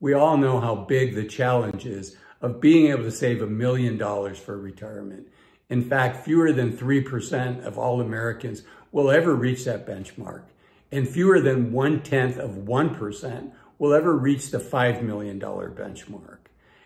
We all know how big the challenge is of being able to save $1 million for retirement. In fact, fewer than 3% of all Americans will ever reach that benchmark, and fewer than 0.1% will ever reach the $5 million benchmark.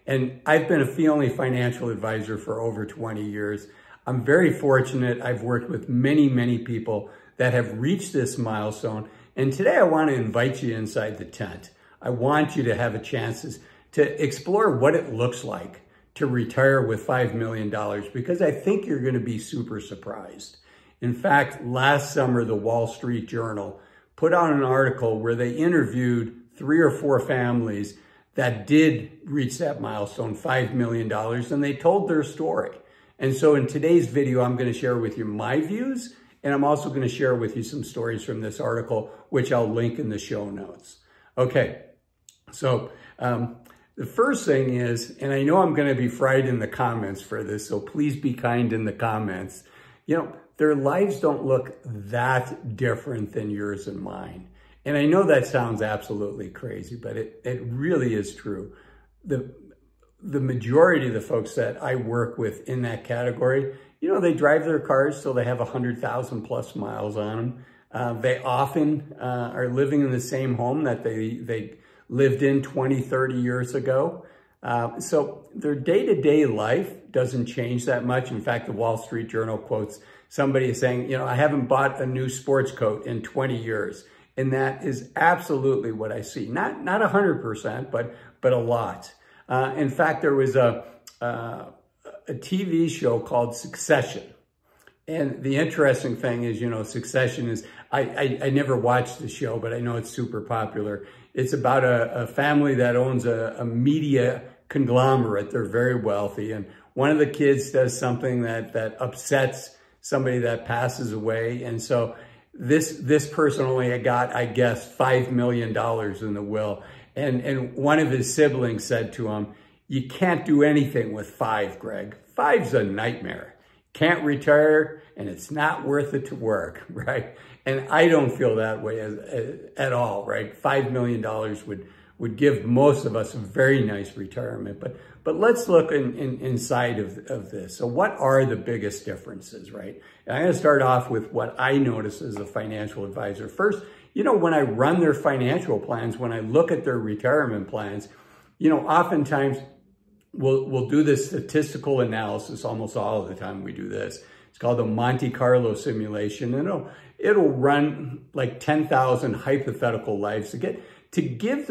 And I've been a fee-only financial advisor for over 20 years. I'm very fortunate. I've worked with many, many people that have reached this milestone. And today I want to invite you inside the tent. I want you to have a chance to explore what it looks like to retire with $5 million, because I think you're going to be super surprised. In fact, last summer, the Wall Street Journal put out an article where they interviewed 3 or 4 families that did reach that milestone, $5 million, and they told their story. And so in today's video, I'm going to share with you my views, and I'm also going to share with you some stories from this article, which I'll link in the show notes. Okay, so the first thing is, and I know I'm going to be fried in the comments for this, so please be kind in the comments. You know, their lives don't look that different than yours and mine. And I know that sounds absolutely crazy, but it really is true. The majority of the folks that I work with in that category, you know, they drive their cars till they have 100,000 plus miles on them. They often are living in the same home that they lived in 20, 30 years ago. So their day-to-day life doesn't change that much. In fact, the Wall Street Journal quotes somebody saying, you know, I haven't bought a new sports coat in 20 years. And that is absolutely what I see. Not 100%, but a lot. In fact, there was a TV show called Succession. And the interesting thing is, you know, Succession is, I never watched the show, but I know it's super popular. It's about a family that owns a media conglomerate. They're very wealthy. And one of the kids does something that upsets somebody that passes away. And so this person only got, I guess, $5 million in the will. And one of his siblings said to him, you can't do anything with 5, Greg. 5's a nightmare. Can't retire, and it's not worth it to work, right? And I don't feel that way at all, right? $5 million would give most of us a very nice retirement. But let's look inside of this. So what are the biggest differences, right? And I'm going to start off with what I notice as a financial advisor. First, you know, when I run their financial plans, when I look at their retirement plans, you know, oftentimes we'll do this statistical analysis. Almost all of the time we do this. It's called the Monte Carlo simulation. And it'll run like 10,000 hypothetical lives to give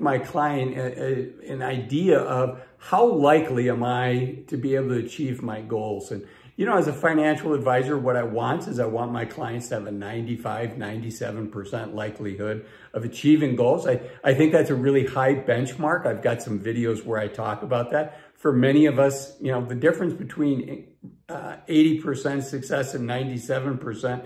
my client an idea of how likely am I to be able to achieve my goals. And, you know, as a financial advisor, what I want is I want my clients to have a 95, 97% likelihood of achieving goals. I think that's a really high benchmark. I've got some videos where I talk about that. For many of us, you know, the difference between 80% success and 97%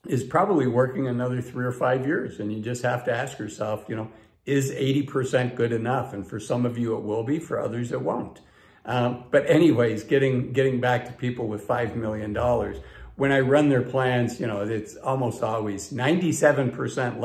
is probably working another 3 or 5 years. And you just have to ask yourself, you know, is 80% good enough? And for some of you, it will be. For others, it won't. But anyways, getting back to people with $5 million, when I run their plans, you know, it's almost always 99%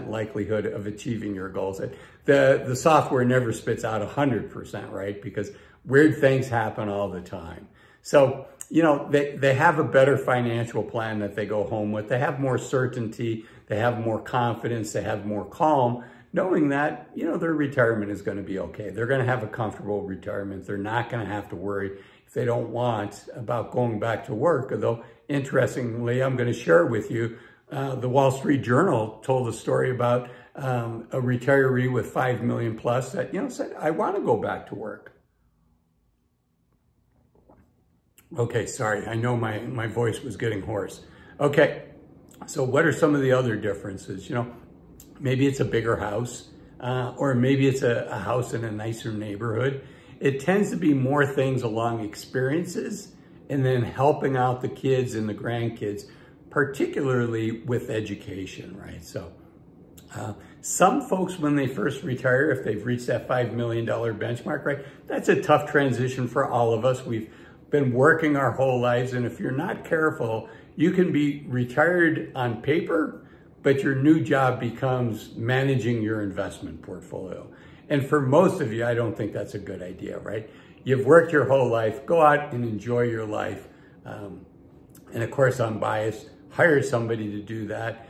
likelihood of achieving your goals. The software never spits out 100%, right? Because weird things happen all the time. So, you know, they have a better financial plan that they go home with. They have more certainty. They have more confidence. They have more calm, knowing that, you know, their retirement is going to be okay. They're going to have a comfortable retirement. They're not going to have to worry, if they don't want, about going back to work. Although, interestingly, I'm going to share with you, the Wall Street Journal told a story about a retiree with 5 million plus that, you know, said, I want to go back to work. Okay, sorry, I know my voice was getting hoarse. Okay, so what are some of the other differences? You know, maybe it's a bigger house, or maybe it's a house in a nicer neighborhood. It tends to be more things along experiences and then helping out the kids and the grandkids, particularly with education, right? So some folks, when they first retire, if they've reached that $5 million benchmark, right, that's a tough transition for all of us. We've been working our whole lives, and if you're not careful, you can be retired on paper, but your new job becomes managing your investment portfolio. And for most of you, I don't think that's a good idea, right? You've worked your whole life, go out and enjoy your life. And of course, I'm biased, hire somebody to do that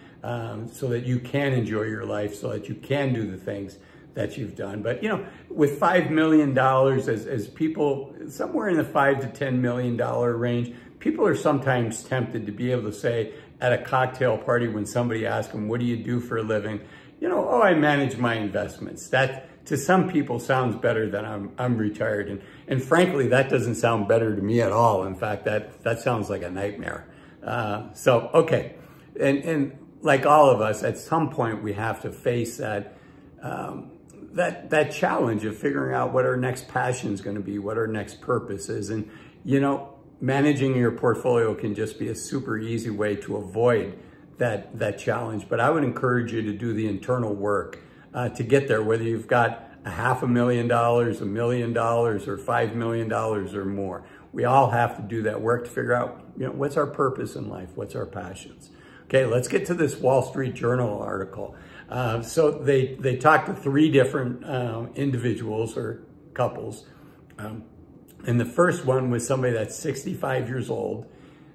so that you can enjoy your life, so that you can do the things that you've done. But, you know, with $5 million, as people, somewhere in the $5 to $10 million range, people are sometimes tempted to be able to say at a cocktail party when somebody asks them, what do you do for a living? You know, oh, I manage my investments. That, to some people, sounds better than I'm retired. And frankly, that doesn't sound better to me at all. In fact, that sounds like a nightmare. So, okay. And like all of us, at some point, we have to face that challenge of figuring out what our next passion is going to be, what our next purpose is. And, you know, managing your portfolio can just be a super easy way to avoid that challenge. But I would encourage you to do the internal work to get there, whether you've got $500,000, $1 million, or $5 million or more. We all have to do that work to figure out, you know, what's our purpose in life? What's our passions? Okay, let's get to this Wall Street Journal article. So they talked to 3 different individuals or couples. And the first one was somebody that's 65 years old.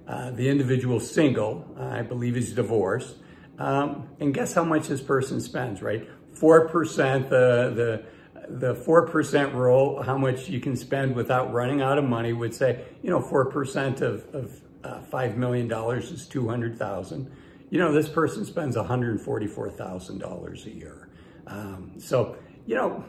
The individual's single, I believe he's divorced. And guess how much this person spends, right? 4%, the 4% rule, how much you can spend without running out of money would say, you know, 4% of $5 million is $200,000. You know, this person spends $144,000 a year. So, you know,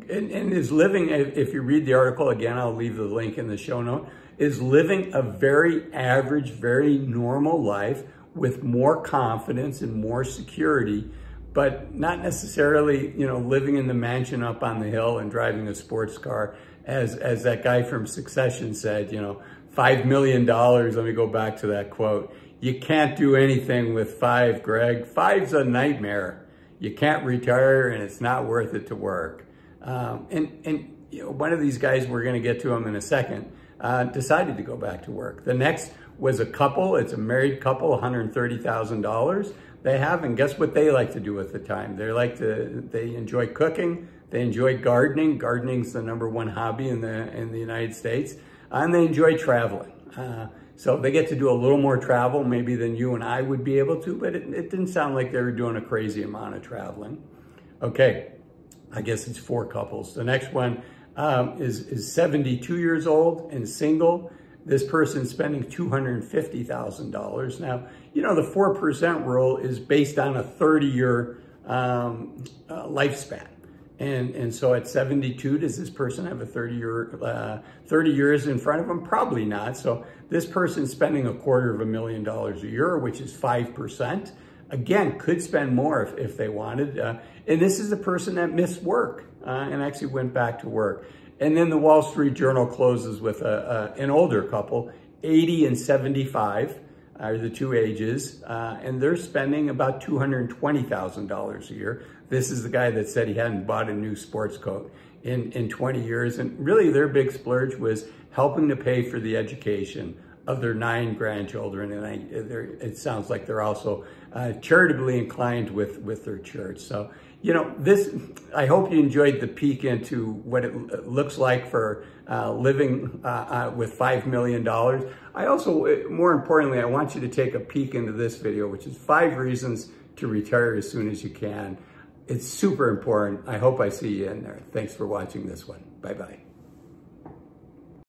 and is living, if you read the article, again, I'll leave the link in the show note, is living a very average, very normal life with more confidence and more security, but not necessarily, you know, living in the mansion up on the hill and driving a sports car. As that guy from Succession said, you know, $5 million, let me go back to that quote. You can't do anything with 5, Greg. 5's a nightmare. You can't retire and it's not worth it to work. And you know, one of these guys, we're gonna get to him in a second, decided to go back to work. The next was a couple, it's a married couple, $130,000 they have, and guess what they like to do with the time? They enjoy cooking, they enjoy gardening. Gardening's the #1 hobby in the United States, and they enjoy traveling. So they get to do a little more travel maybe than you and I would be able to, but it didn't sound like they were doing a crazy amount of traveling. Okay, I guess it's 4 couples. The next one is 72 years old and single. This person's spending $250,000. Now, you know, the 4% rule is based on a 30-year lifespan. And so at 72, does this person have a 30 years in front of them? Probably not. So this person's spending $250,000 a year, which is 5%. Again, could spend more if they wanted. And this is a person that missed work and actually went back to work. And then the Wall Street Journal closes with an older couple, 80 and 75 are the 2 ages, and they're spending about $220,000 a year. This is the guy that said he hadn't bought a new sports coat in 20 years. And really their big splurge was helping to pay for the education of their 9 grandchildren. And it sounds like they're also charitably inclined with their church. So, you know, I hope you enjoyed the peek into what it looks like for living with $5 million. I also, more importantly, I want you to take a peek into this video, which is 5 reasons to retire as soon as you can. It's super important. I hope I see you in there. Thanks for watching this one. Bye-bye.